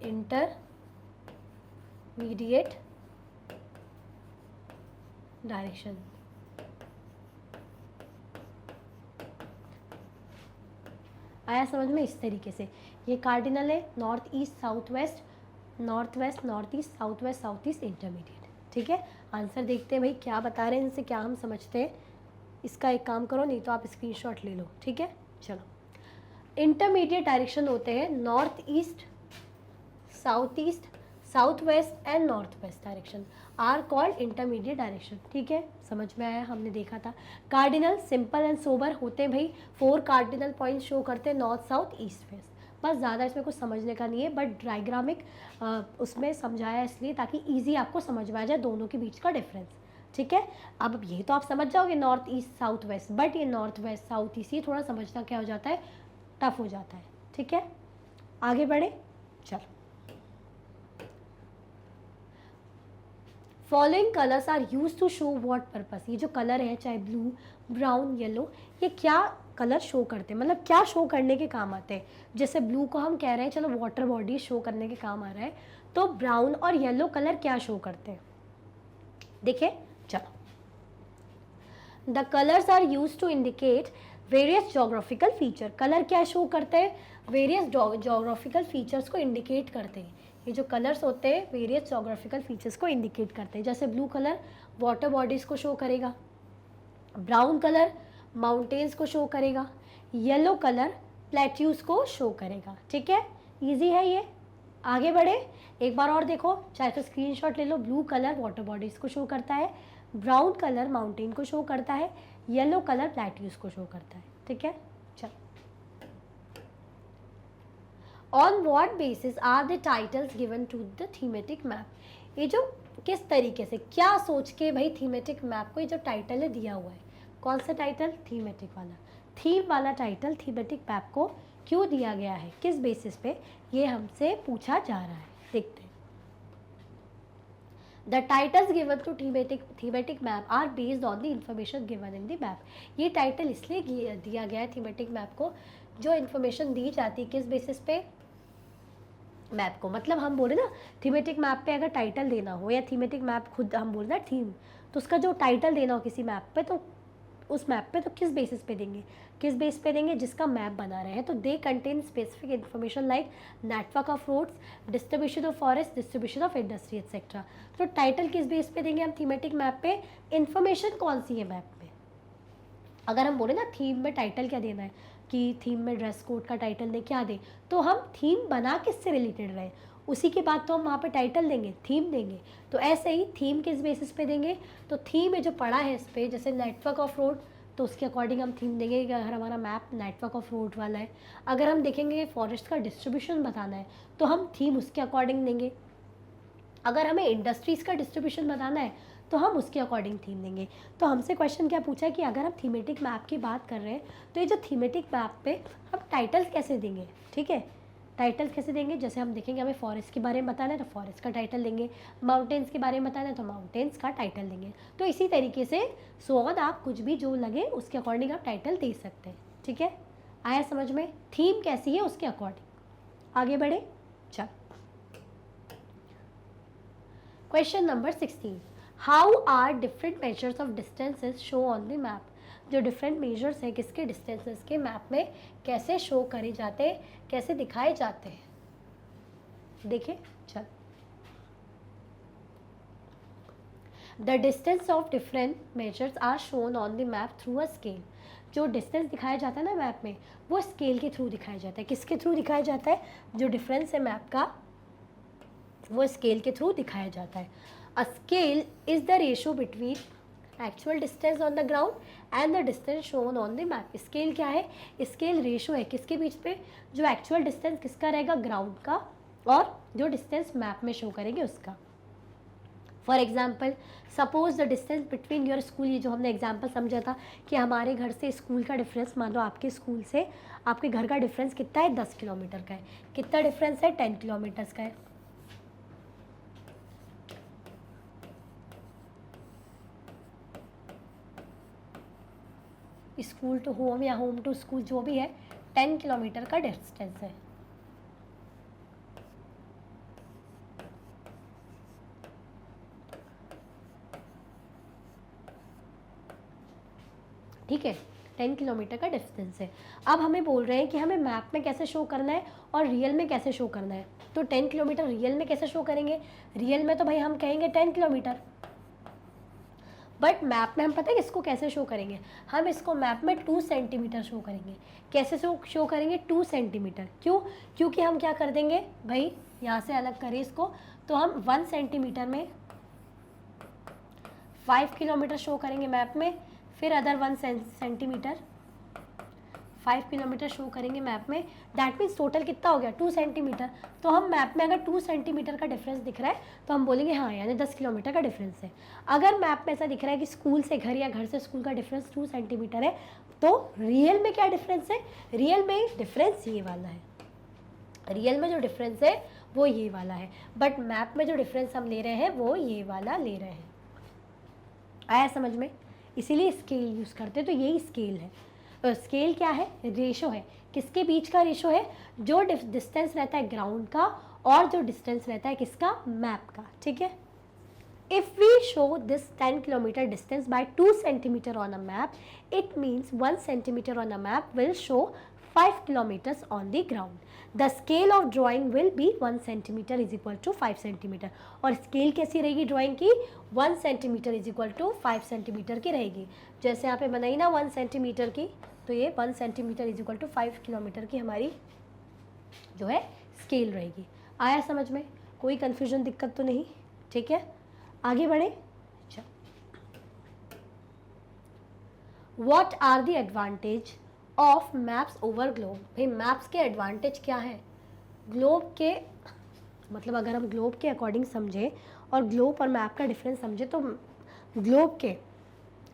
इंटरमीडिएट डायरेक्शन। आया समझ में? इस तरीके से ये कार्डिनल है, north east, south waste, north west, north east, south waste, south east, intermediate. ठीक है, आंसर देखते हैं भाई क्या बता रहे हैं, इनसे क्या हम समझते हैं। इसका एक काम करो, नहीं तो आप स्क्रीनशॉट ले लो। ठीक है, चलो। इंटरमीडिएट डायरेक्शन होते हैं north east, south east, south west and north west direction are called intermediate direction. ठीक है, समझ में आया, हमने देखा था। कार्डिनल सिंपल एंड सोबर होते हैं भाई, 4 कार्डिनल पॉइंट्स शो करते हैं, नॉर्थ, साउथ, ईस्ट, वेस्ट। बस ज़्यादा इसमें कुछ समझने का नहीं है, बट डायग्रामिक उसमें समझाया इसलिए ताकि ईजी आपको समझ में आ जाए दोनों के बीच का डिफरेंस। ठीक है, अब ये तो आप समझ जाओगे north east south waste, but ये नॉर्थ वेस्ट साउथ ईस्ट ये थोड़ा समझना क्या हो जाता है, टफ हो जाता है। ठीक है, आगे बढ़े, चलो। Following colours are use to show what purpose. ये जो कलर है, चाहे ब्लू, ब्राउन, येलो, ये क्या कलर शो करते हैं, मतलब क्या शो करने के काम आते हैं। जैसे ब्लू को हम कह रहे हैं चलो वाटर बॉडी शो करने के काम आ रहा है, तो ब्राउन और येलो कलर क्या शो करते हैं, देखिए, चलो। The colours are use to indicate various geographical feature. Colour क्या शो करते हैं, वेरियस जोग्राफिकल फीचर्स को इंडिकेट करते हैं। ये जो कलर्स होते हैं वेरियस जोग्राफिकल फीचर्स को इंडिकेट करते हैं। जैसे ब्लू कलर वाटर बॉडीज़ को शो करेगा, ब्राउन कलर माउंटेन्स को शो करेगा, येलो कलर प्लेट्यूज़ को शो करेगा। ठीक है, इजी है ये। आगे बढ़े, एक बार और देखो, चाहे तो स्क्रीनशॉट ले लो। ब्लू कलर वाटर बॉडीज़ को शो करता है, ब्राउन कलर माउंटेन को शो करता है, येलो कलर प्लेट्यूज़ को शो करता है। ठीक है, चलो। On what basis are the titles given to the thematic map. ये जो किस तरीके से, क्या सोच के भाई थीमेटिक मैप को ये जो टाइटल है दिया हुआ है, कौन सा टाइटल, थीमेटिक वाला, थीम वाला टाइटल थीमेटिक मैप को क्यों दिया गया है, किस बेसिस पे, ये हमसे पूछा जा रहा है। देखते हैं। The titles given to thematic map are based on the information given in the map. ये टाइटल इसलिए दिया गया है थीमेटिक मैप को, जो इन्फॉर्मेशन दी जाती है किस बेसिस पे, मैप को। मतलब हम बोले ना थीमेटिक मैप पे अगर टाइटल देना हो, या थीमेटिक मैप खुद हम बोल ना थीम, तो उसका जो टाइटल देना हो किसी मैप पे, तो उस मैप पे तो किस बेसिस पे देंगे, किस बेस पे देंगे, जिसका मैप बना रहे हैं। तो they contain specific information like network of roads, distribution of forest, distribution of industry etcetera. तो टाइटल किस बेस पे देंगे हम थीमेटिक मैप पे, इन्फॉर्मेशन कौन सी है मैप में। अगर हम बोले ना थीम में टाइटल क्या देना है, कि थीम में ड्रेस कोड का टाइटल दे, क्या दे, तो हम थीम बना किससे रिलेटेड रहे, उसी के बाद तो हम वहाँ पे टाइटल देंगे, थीम देंगे। तो ऐसे ही थीम किस बेसिस पे देंगे, तो थीम है जो पढ़ा है इस पर, जैसे नेटवर्क ऑफ रोड, तो उसके अकॉर्डिंग हम थीम देंगे कि अगर हमारा मैप नेटवर्क ऑफ रोड वाला है। अगर हम देखेंगे फॉरेस्ट का डिस्ट्रीब्यूशन बताना है, तो हम थीम उसके अकॉर्डिंग देंगे। अगर हमें इंडस्ट्रीज़ का डिस्ट्रीब्यूशन बताना है, तो हम उसके अकॉर्डिंग थीम देंगे। तो हमसे क्वेश्चन क्या पूछा है कि अगर हम थीमेटिक मैप की बात कर रहे हैं तो ये जो थीमेटिक मैप पे हम टाइटल्स कैसे देंगे, ठीक है, टाइटल्स कैसे देंगे, जैसे हम देखेंगे हमें फॉरेस्ट के बारे में बताना है तो फॉरेस्ट का टाइटल देंगे, माउंटेन्स के बारे में बताना है तो माउंटेन्स का टाइटल देंगे। तो इसी तरीके से सो ऑन, आप कुछ भी जो लगे उसके अकॉर्डिंग आप टाइटल दे सकते हैं, ठीक है। आया समझ में, थीम कैसी है उसके अकॉर्डिंग। आगे बढ़े, चल question number 16, how are different measures of distances show on the map. जो डिफरेंट मेजर्स हैं किसके डिस्टेंसेस के मैप में कैसे शो करे जाते हैं, कैसे दिखाए जाते हैं, देखिए चल। The distance of different measures are shown on the map through a scale. जो डिस्टेंस दिखाया जाता है ना मैप में, वो स्केल के थ्रू दिखाया जाता है। किसके थ्रू दिखाया जाता है, जो डिफरेंस है मैप का वो स्केल के थ्रू दिखाया जाता है। A scale is the ratio between actual distance on the ground and the distance shown on the map. Scale क्या है, स्केल रेशो है किसके बीच पे, जो एक्चुअल डिस्टेंस किसका रहेगा, ग्राउंड का, और जो डिस्टेंस मैप में शो करेंगे उसका। For example, suppose the distance between your school, ये जो हमने एग्जाम्पल समझा था कि हमारे घर से स्कूल का डिफरेंस, मान लो आपके स्कूल से आपके घर का डिफरेंस कितना है, 10 किलोमीटर का है। कितना डिफरेंस है, 10 किलोमीटर्स का है। स्कूल टू होम या होम टू स्कूल जो भी है, 10 किलोमीटर का डिस्टेंस है। ठीक है, 10 किलोमीटर का डिस्टेंस है। अब हमें बोल रहे हैं कि हमें मैप में कैसे शो करना है और रियल में कैसे शो करना है। तो 10 किलोमीटर रियल में कैसे शो करेंगे, रियल में तो भाई हम कहेंगे 10 किलोमीटर, बट मैप में हम पता है इसको कैसे शो करेंगे, हम इसको मैप में 2 सेंटीमीटर शो करेंगे। कैसे शो करेंगे, 2 सेंटीमीटर। क्यों, क्योंकि हम क्या कर देंगे भाई, यहाँ से अलग करें इसको, तो हम 1 सेंटीमीटर में 5 किलोमीटर शो करेंगे मैप में, फिर अदर 1 सेंटीमीटर 5 किलोमीटर शो करेंगे मैप में। दैट मीन्स टोटल कितना हो गया, 2 सेंटीमीटर। तो हम मैप में अगर 2 सेंटीमीटर का डिफरेंस दिख रहा है तो हम बोलेंगे हाँ यानी 10 किलोमीटर का डिफरेंस है। अगर मैप में ऐसा दिख रहा है कि स्कूल से घर या घर से स्कूल का डिफरेंस 2 सेंटीमीटर है, तो रियल में क्या डिफरेंस है, रियल में डिफरेंस ये वाला है। रियल में जो डिफरेंस है वो ये वाला है, बट मैप में जो डिफरेंस हम ले रहे हैं वो ये वाला ले रहे हैं। आया समझ में, इसीलिए स्केल यूज़ करते हैं। तो यही स्केल है। स्केल क्या है, रेशो है। किसके बीच का रेशो है, जो डिस्टेंस रहता है ग्राउंड का और जो डिस्टेंस रहता है किसका, मैप का। ठीक है, if we show this 10 kilometre distance by 2 centimetre on a map, it means 1 centimetre on a map will show 5 kilometers on the ground. The scale of drawing will be 1 centimeter is equal to 5 centimeter. और scale कैसी रहेगी drawing की, 1 centimetre is equal to 5 centimetre की रहेगी। जैसे यहाँ पे बनाई ना 1 सेंटीमीटर की, तो ये 1 centimetre is equal to 5 kilometre की हमारी जो है स्केल रहेगी। आया समझ में, कोई कन्फ्यूजन दिक्कत तो नहीं। ठीक है, आगे बढ़े। What are the advantage of maps over globe. भाई मैप्स के एडवांटेज क्या है, ग्लोब के मतलब अगर हम ग्लोब के अकॉर्डिंग समझें और ग्लोब और मैप का डिफरेंस समझें, तो ग्लोब के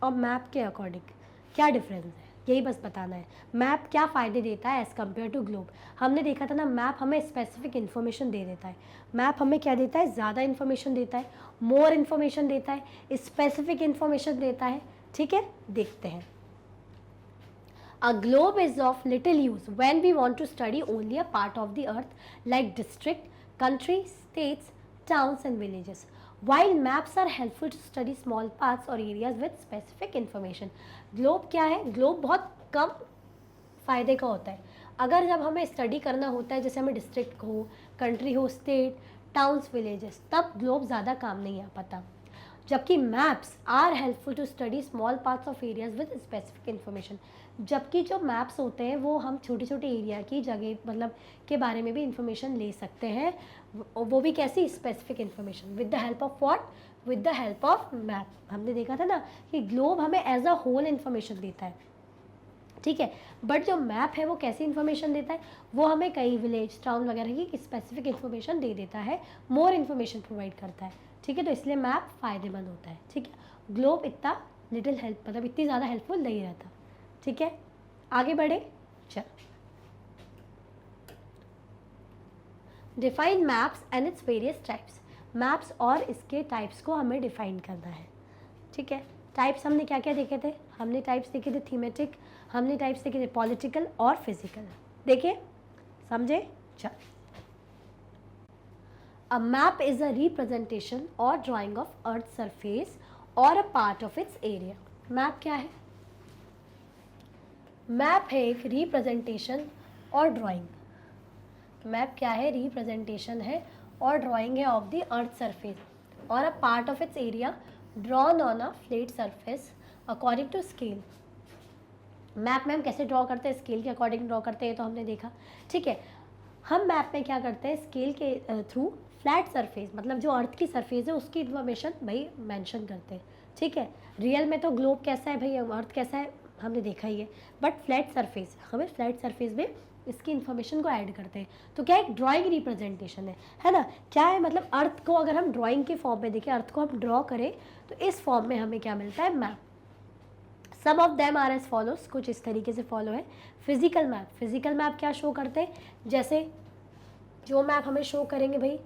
और मैप के अकॉर्डिंग क्या डिफरेंस है, यही बस बताना है। मैप क्या फ़ायदे देता है एज़ कम्पेयर टू ग्लोब। हमने देखा था ना, मैप हमें स्पेसिफिक इन्फॉर्मेशन दे देता है। मैप हमें क्या देता है, ज़्यादा इन्फॉर्मेशन देता है, मोर इन्फॉर्मेशन देता है, स्पेसिफिक इन्फॉर्मेशन देता है। ठीक है, देखते हैं। A globe is of little use when we want to study only a part of the earth like district, country, states, towns and villages. While maps are helpful to study small parts or areas with specific information. Globe क्या है, globe बहुत कम फ़ायदे का होता है। अगर जब हमें स्टडी करना होता है, जैसे हमें डिस्ट्रिक्ट हो, कंट्री हो, स्टेट, टाउन्स, विलेजेस, तब ग्लोब ज़्यादा काम नहीं आ पाता। जबकि maps are helpful to study small parts of areas with specific information. जबकि जो मैप्स होते हैं वो हम छोटे छोटे एरिया की जगह मतलब के बारे में भी इंफॉर्मेशन ले सकते हैं, वो भी कैसी, specific information, with the help of what, with the help of map. हमने देखा था ना कि ग्लोब हमें एज अ होल इन्फॉर्मेशन देता है, ठीक है। बट जो मैप है वो कैसी इन्फॉर्मेशन देता है, वो हमें कई विलेज टाउन वगैरह की स्पेसिफिक इन्फॉर्मेशन दे देता है, मोर इन्फॉर्मेशन प्रोवाइड करता है। ठीक है, तो इसलिए मैप फ़ायदेमंद होता है। ठीक है, ग्लोब इतना लिटिल हेल्प, मतलब इतनी ज़्यादा हेल्पफुल नहीं रहता। ठीक है, आगे बढ़े। चल, define maps and its various types. Maps और इसके टाइप्स को हमें डिफाइन करना है। ठीक है, टाइप्स हमने क्या क्या देखे थे, हमने टाइप्स देखे थे थीमेटिक, हमने टाइप्स देखे थे पॉलिटिकल और फिजिकल। देखिए, समझे। चल, a map is a representation और ड्राइंग ऑफ अर्थ सरफेस और a part of its area. Map क्या है? मैप है एक रिप्रेजेंटेशन और ड्राइंग। मैप क्या है? रिप्रेजेंटेशन है और ड्राइंग है ऑफ द अर्थ सरफेस और a part of its area drawn on a flat surface according to scale. Map में हम कैसे ड्रॉ करते हैं? स्केल के अकॉर्डिंग ड्रॉ करते हैं, तो हमने देखा। ठीक है, हम मैप में क्या करते हैं? स्केल के थ्रू फ्लैट सरफेस, मतलब जो अर्थ की सरफेस है उसकी इन्फॉर्मेशन भाई मेंशन करते हैं। ठीक है, रियल में तो ग्लोब कैसा है भाई, अर्थ कैसा है हमने देखा ही है, बट फ्लैट सरफेस, हमें फ्लैट सरफेस में इसकी इन्फॉर्मेशन को ऐड करते हैं। तो क्या एक ड्राइंग रिप्रेजेंटेशन है ना? क्या है मतलब, अर्थ को अगर हम ड्राइंग के फॉर्म में देखें, अर्थ को हम ड्रॉ करें, तो इस फॉर्म में हमें क्या मिलता है? Map. Some of them are as follows, कुछ इस तरीके से फॉलो है। फिजिकल मैप, फिजिकल मैप क्या शो करते हैं? जैसे जो मैप हमें शो करेंगे भाई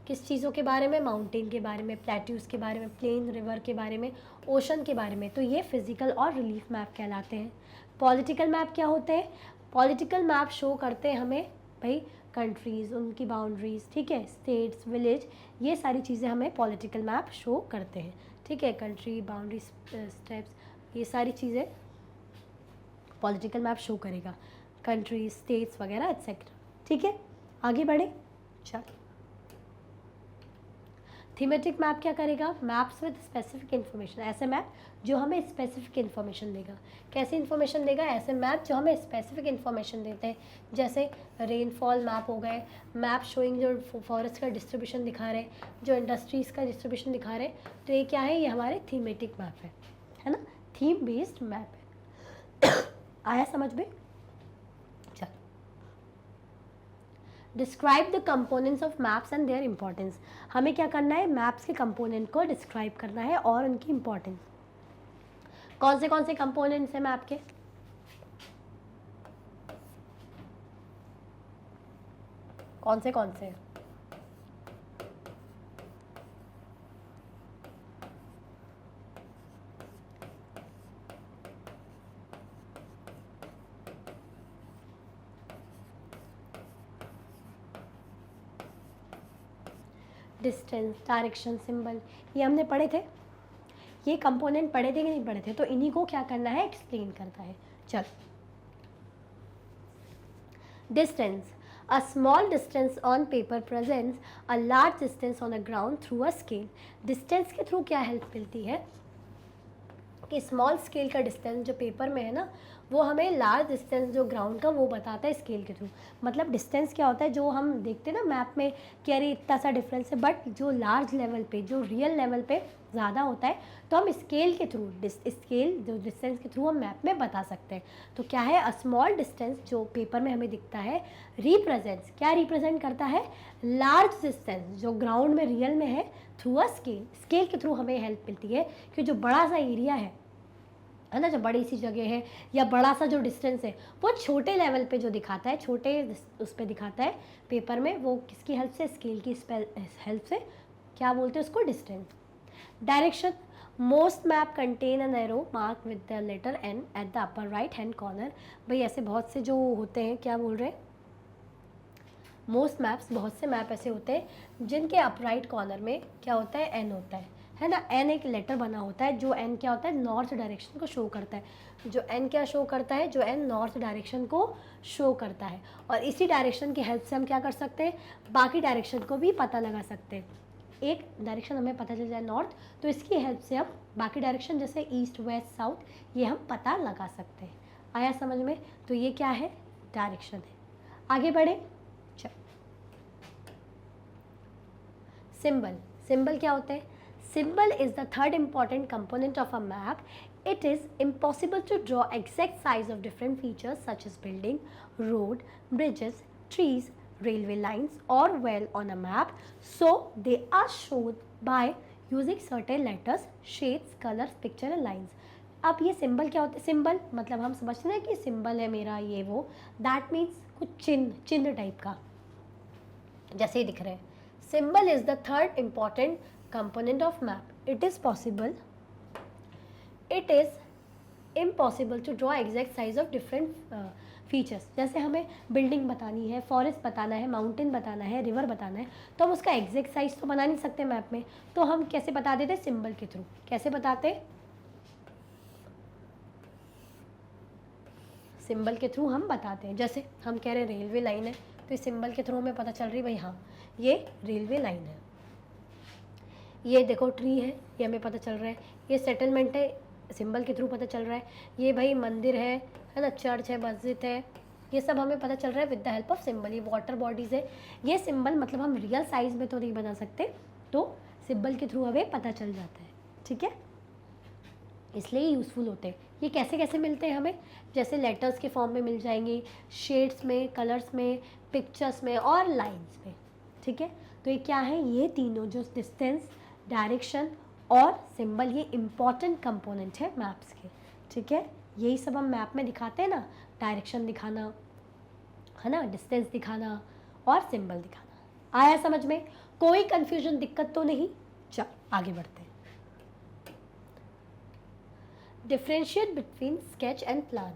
किस चीज़ों के बारे में? माउंटेन के बारे में, प्लेट्यूज के बारे में, प्लेन रिवर के बारे में, ओशन के बारे में, तो ये फिजिकल और रिलीफ मैप कहलाते हैं। पॉलिटिकल मैप क्या होते हैं? पॉलिटिकल मैप शो करते हैं हमें भाई कंट्रीज़, उनकी बाउंड्रीज़, ठीक है, स्टेट्स, विलेज, ये सारी चीज़ें हमें पॉलिटिकल मैप शो करते हैं। ठीक है, कंट्री, बाउंड्री, स्टेप्स, ये सारी चीज़ें पॉलिटिकल मैप शो करेगा, कंट्री, स्टेट्स वगैरह एट्सेट्रा। ठीक है, आगे बढ़े। चल, थीमेटिक मैप क्या करेगा? मैप्स विद स्पेसिफिक इन्फॉर्मेशन, ऐसे मैप जो हमें स्पेसिफिक इन्फॉर्मेशन देगा। कैसी इन्फॉर्मेशन देगा? ऐसे मैप जो हमें स्पेसिफिक इन्फॉर्मेशन देते हैं, जैसे रेनफॉल मैप हो गए, मैप शोइंग जो फॉरेस्ट का डिस्ट्रीब्यूशन दिखा रहे, जो इंडस्ट्रीज़ का डिस्ट्रीब्यूशन दिखा रहे, तो ये क्या है? ये हमारे थीमेटिक मैप है ना? थीम बेस्ड मैप है। आया समझ में? चल, describe the components of maps and their importance. हमें क्या करना है? मैप्स के कंपोनेंट को डिस्क्राइब करना है और उनकी इंपॉर्टेंस। कौन से कंपोनेंट्स हैं मैप के? कौन से? डिस्टेंस, डायरेक्शन, सिंबल, ये हमने पढ़े थे। ये कंपोनेंट पढ़े थे कि नहीं पढ़े थे? तो इन्हीं को क्या करना है? एक्सप्लेन करता है। चल, distance, a small distance on paper presents a large distance on a ground through a scale. Distance के थ्रू क्या हेल्प मिलती है कि स्मॉल स्केल का डिस्टेंस जो पेपर में है ना, वो हमें लार्ज डिस्टेंस जो ग्राउंड का वो बताता है स्केल के थ्रू। मतलब डिस्टेंस क्या होता है? जो हम देखते हैं ना मैप में कि अरे इतना सा डिफरेंस है, बट जो लार्ज लेवल पे, जो रियल लेवल पे ज़्यादा होता है, तो हम स्केल के थ्रू, स्केल जो डिस्टेंस के थ्रू हम मैप में बता सकते हैं। तो क्या है? अ स्मॉल डिस्टेंस जो पेपर में हमें दिखता है रिप्रेजेंट्स, क्या रिप्रेजेंट करता है? लार्ज डिस्टेंस जो ग्राउंड में रियल में है, थ्रू अ स्केल। स्केल के थ्रू हमें हेल्प मिलती है कि जो बड़ा सा एरिया है ना, जो बड़ी सी जगह है या बड़ा सा जो डिस्टेंस है, वो छोटे लेवल पे जो दिखाता है, छोटे उस पर दिखाता है पेपर में, वो किसकी हेल्प से? स्केल की हेल्प से। क्या बोलते हैं उसको? Distance. Direction, most map contain an arrow mark with the letter N at the upper right hand corner. भाई ऐसे बहुत से जो होते हैं, क्या बोल रहे हैं? मोस्ट मैप्स, बहुत से मैप ऐसे होते हैं जिनके अपराइट कॉर्नर में क्या होता है? एन होता है ना? एन एक लेटर बना होता है, जो एन क्या होता है? नॉर्थ डायरेक्शन को शो करता है। जो एन क्या शो करता है? जो एन नॉर्थ डायरेक्शन को शो करता है। और इसी डायरेक्शन की हेल्प से हम क्या कर सकते हैं? बाकी डायरेक्शन को भी पता लगा सकते हैं। एक डायरेक्शन हमें पता चल जाए नॉर्थ, तो इसकी हेल्प से हम बाकी डायरेक्शन जैसे ईस्ट, वेस्ट, साउथ, ये हम पता लगा सकते हैं। आया समझ में? तो ये क्या है? डायरेक्शन है। आगे बढ़े। चल, सिंबल, सिंबल क्या होते हैं? Symbol is the third important component of a map. it is impossible to draw exact size of different features such as building, road, bridges, trees, railway lines or well on a map, so they are shown by using certain letters, shades, colors, picture and lines. अब ये symbol क्या होता है? Symbol मतलब हम समझते हैं कि सिंबल है मेरा ये वो, दैट मीन्स कुछ चिन्ह, चिन्ह टाइप का जैसे ही दिख रहे हैं. Symbol is the third important component of map. It is impossible to draw exact size of different features. जैसे हमें बिल्डिंग बतानी है, फॉरेस्ट बताना है, माउंटेन बताना है, रिवर बताना है, तो हम उसका एग्जैक्ट साइज तो बना नहीं सकते मैप में, तो हम कैसे बता देते? सिंबल के थ्रू. कैसे बताते? सिंबल के थ्रू हम बताते हैं. जैसे हम कह रहे हैं रेलवे लाइन है, तो इस सिंबल के थ्रू हमें पता चल रही भाई हाँ ये रेलवे लाइन है. ये देखो ट्री है, ये हमें पता चल रहा है. ये सेटलमेंट है, सिंबल के थ्रू पता चल रहा है. ये भाई मंदिर है ना, चर्च है, मस्जिद है, ये सब हमें पता चल रहा है with the help of symbol. ये वाटर बॉडीज़ है. ये सिंबल मतलब हम रियल साइज में तो नहीं बना सकते, तो सिंबल के थ्रू हमें पता चल जाता है. ठीक है, इसलिए यूज़फुल होते हैं. ये कैसे कैसे मिलते हैं हमें? जैसे लेटर्स के फॉर्म में मिल जाएंगे, शेड्स में, कलर्स में, पिक्चर्स में और लाइंस में. ठीक है, तो ये क्या है? ये तीनों जो डिस्टेंस, डायरेक्शन और सिंबल, ये इम्पॉर्टेंट कंपोनेंट है मैप्स के. ठीक है, यही सब हम मैप में दिखाते हैं ना, डायरेक्शन दिखाना है ना, डिस्टेंस दिखाना और सिंबल दिखाना. आया समझ में? कोई कंफ्यूजन, दिक्कत तो नहीं? चल आगे बढ़ते हैं. Differentiate between sketch and plan.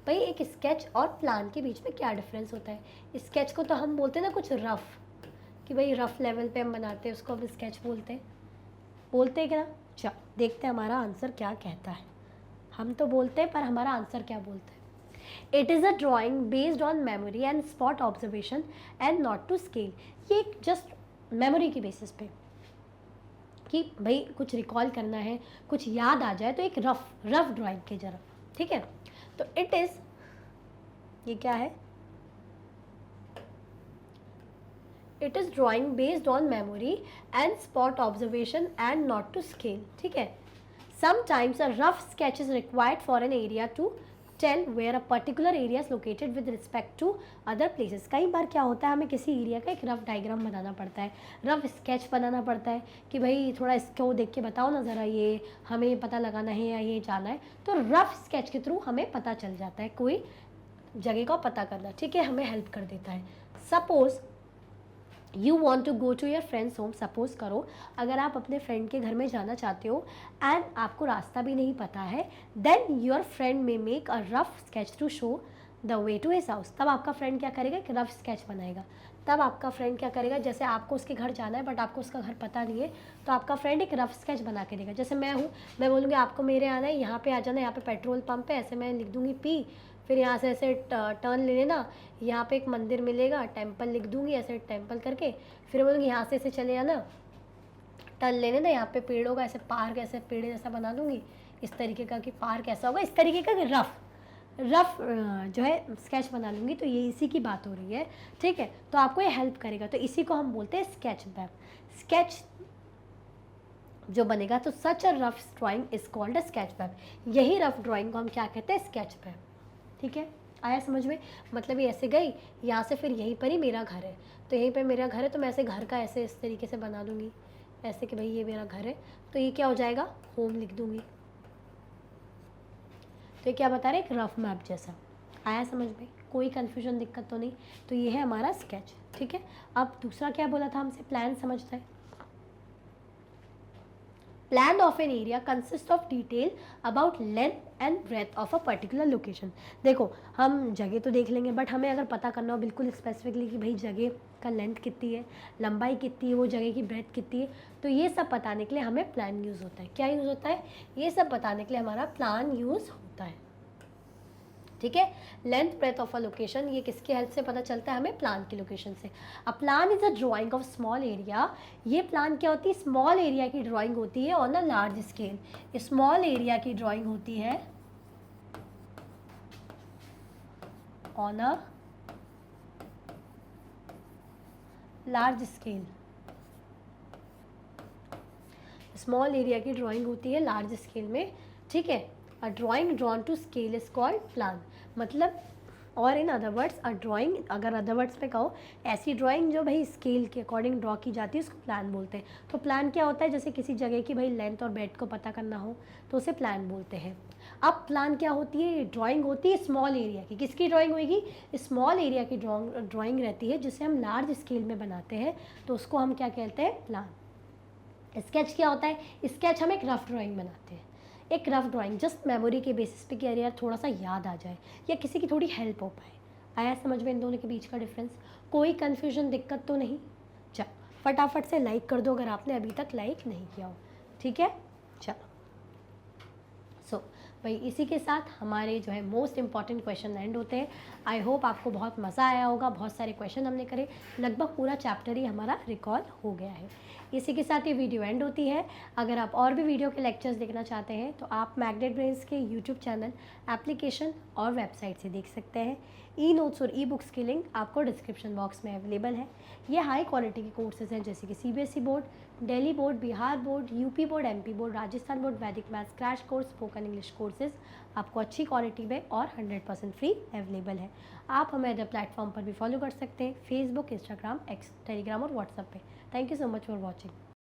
भाई एक स्केच और प्लान के बीच में क्या डिफरेंस होता है? स्केच को तो हम बोलते हैं ना कुछ रफ, कि भाई रफ लेवल पे हम बनाते हैं, उसको हम स्केच बोलते हैं. बोलते हैं क्या? चल देखते हैं हमारा आंसर क्या कहता है. हम तो बोलते हैं, पर हमारा आंसर क्या बोलता है? It is a drawing based on memory and spot observation and not to scale. ये एक जस्ट मेमोरी की बेसिस पे कि भाई कुछ रिकॉल करना है, कुछ याद आ जाए, तो एक रफ ड्राइंग के जरा. ठीक है, तो इट इज़, ये क्या है? It is drawing based on memory and spot observation and not to scale. ठीक है, sometimes a rough sketch is required for an area to tell where a particular area is located with respect to other places. कई बार क्या होता है, हमें किसी area का एक रफ डायग्राम बनाना पड़ता है, रफ स्केच बनाना पड़ता है कि भाई थोड़ा इसको देख के बताओ ना ज़रा, ये हमें पता लगाना है या ये जाना है. तो रफ स्केच के थ्रू हमें पता चल जाता है कोई जगह का पता करना. ठीक है, हमें हेल्प कर देता है. Suppose you want to go to your friends home. Suppose करो अगर आप अपने फ्रेंड के घर में जाना चाहते हो एंड आपको रास्ता भी नहीं पता है, then your friend may make a rough sketch to show the way to his house. तब आपका फ्रेंड क्या करेगा? एक रफ स्केच बनाएगा. तब आपका फ्रेंड क्या करेगा? जैसे आपको उसके घर जाना है बट आपको उसका घर पता नहीं है, तो आपका फ्रेंड एक रफ स्केच बना के देगा. जैसे मैं हूँ, मैं बोलूँगी आपको मेरे आना है, यहाँ पे आ जाना, यहाँ पे पेट्रोल पंप है, ऐसे मैं लिख दूँगी पी, फिर यहाँ से ऐसे टर्न ले लेना, यहाँ पे एक मंदिर मिलेगा, टेम्पल लिख दूँगी ऐसे टेम्पल करके, फिर बोलूँगी यहाँ से ऐसे चले जाना, टर्न ले लेना, यहाँ पे पेड़ होगा, ऐसे पार्क ऐसे पेड़ जैसा बना दूँगी, इस तरीके का कि पार्क ऐसा होगा, इस तरीके का रफ जो है स्केच बना लूँगी. तो ये इसी की बात हो रही है. ठीक है, तो आपको ये हेल्प करेगा. तो इसी को हम बोलते हैं स्केच मैप. स्केच जो बनेगा, तो such a rough drawing is called a sketch map. यही रफ ड्राइंग को हम क्या कहते हैं? Sketch map. ठीक है, आया समझ में? मतलब ये ऐसे गई, यहाँ से फिर यहीं पर ही मेरा घर है, तो यहीं पर मेरा घर है, तो मैं ऐसे घर का ऐसे इस तरीके से बना दूँगी, ऐसे कि भाई ये मेरा घर है, तो ये क्या हो जाएगा? होम लिख दूँगी. तो ये क्या बता रहे? एक रफ मैप जैसा. आया समझ में? कोई कन्फ्यूजन, दिक्कत तो नहीं? तो ये है हमारा स्केच. ठीक है, अब दूसरा क्या बोला था हमसे? प्लान समझता है. Plan of an area consists of detail about length and breadth of a particular location. देखो हम जगह तो देख लेंगे, बट हमें अगर पता करना हो बिल्कुल स्पेसिफिकली कि भाई जगह का लेंथ कितनी है, लंबाई कितनी है, वो जगह की ब्रेथ कितनी है, तो ये सब बताने के लिए हमें प्लान यूज़ होता है. क्या यूज़ होता है? ये सब बताने के लिए हमारा प्लान यूज़ होता है. ठीक है, length breadth of a location, ये किसकी हेल्प से पता चलता है? हमें प्लान की लोकेशन से. A plan is a drawing of small area. ये प्लान क्या होती है? स्मॉल एरिया की ड्राइंग होती है on a large scale. Small area की ड्राइंग होती है on a large scale. Small area की ड्राइंग होती है लार्ज स्केल में. ठीक है, a drawing drawn to scale is called plan. मतलब और in other words a drawing, अगर अदर वर्ड्स में कहो, ऐसी ड्राइंग जो भाई स्केल के अकॉर्डिंग ड्रॉ की जाती है उसको प्लान बोलते हैं। तो प्लान क्या होता है, जैसे किसी जगह की भाई लेंथ और ब्रेड्थ को पता करना हो तो उसे प्लान बोलते हैं। अब प्लान क्या होती है, ड्राइंग होती है स्मॉल एरिया की। किसकी ड्राइंग होगी, स्मॉल एरिया की ड्राइंग रहती है जिसे हम लार्ज स्केल में बनाते हैं, तो उसको हम क्या कहते हैं, प्लान। स्केच क्या होता है, स्केच हम एक रफ ड्राइंग बनाते हैं, एक रफ ड्राइंग जस्ट मेमोरी के बेसिस पे कि अरे यार थोड़ा सा याद आ जाए या किसी की थोड़ी हेल्प हो पाए। आया समझ में इन दोनों के बीच का डिफरेंस, कोई कन्फ्यूजन दिक्कत तो नहीं। चलो फटाफट से लाइक कर दो अगर आपने अभी तक लाइक नहीं किया हो, ठीक है। चलो भाई इसी के साथ हमारे जो है मोस्ट इंपॉर्टेंट क्वेश्चन एंड होते हैं। आई होप आपको बहुत मज़ा आया होगा, बहुत सारे क्वेश्चन हमने करे, लगभग पूरा चैप्टर ही हमारा रिकॉल हो गया है। इसी के साथ ये वीडियो एंड होती है। अगर आप और भी वीडियो के लेक्चर्स देखना चाहते हैं तो आप मैग्नेट ब्रेन्स के यूट्यूब चैनल, एप्लीकेशन और वेबसाइट से देख सकते हैं। ई नोट्स और ई बुक्स की लिंक आपको डिस्क्रिप्शन बॉक्स में अवेलेबल है। ये हाई क्वालिटी के कोर्सेज हैं जैसे कि CBSE board, Delhi board, Bihar board, UP board, MP board, Rajasthan board, Vedic maths crash course, spoken English courses आपको अच्छी क्वालिटी में और 100% फ्री अवेलेबल है। आप हमें अदर प्लेटफॉर्म पर भी फॉलो कर सकते हैं, फेसबुक, इंस्टाग्राम, एक्स, टेलीग्राम और व्हाट्सएप पे। Thank you so much for watching.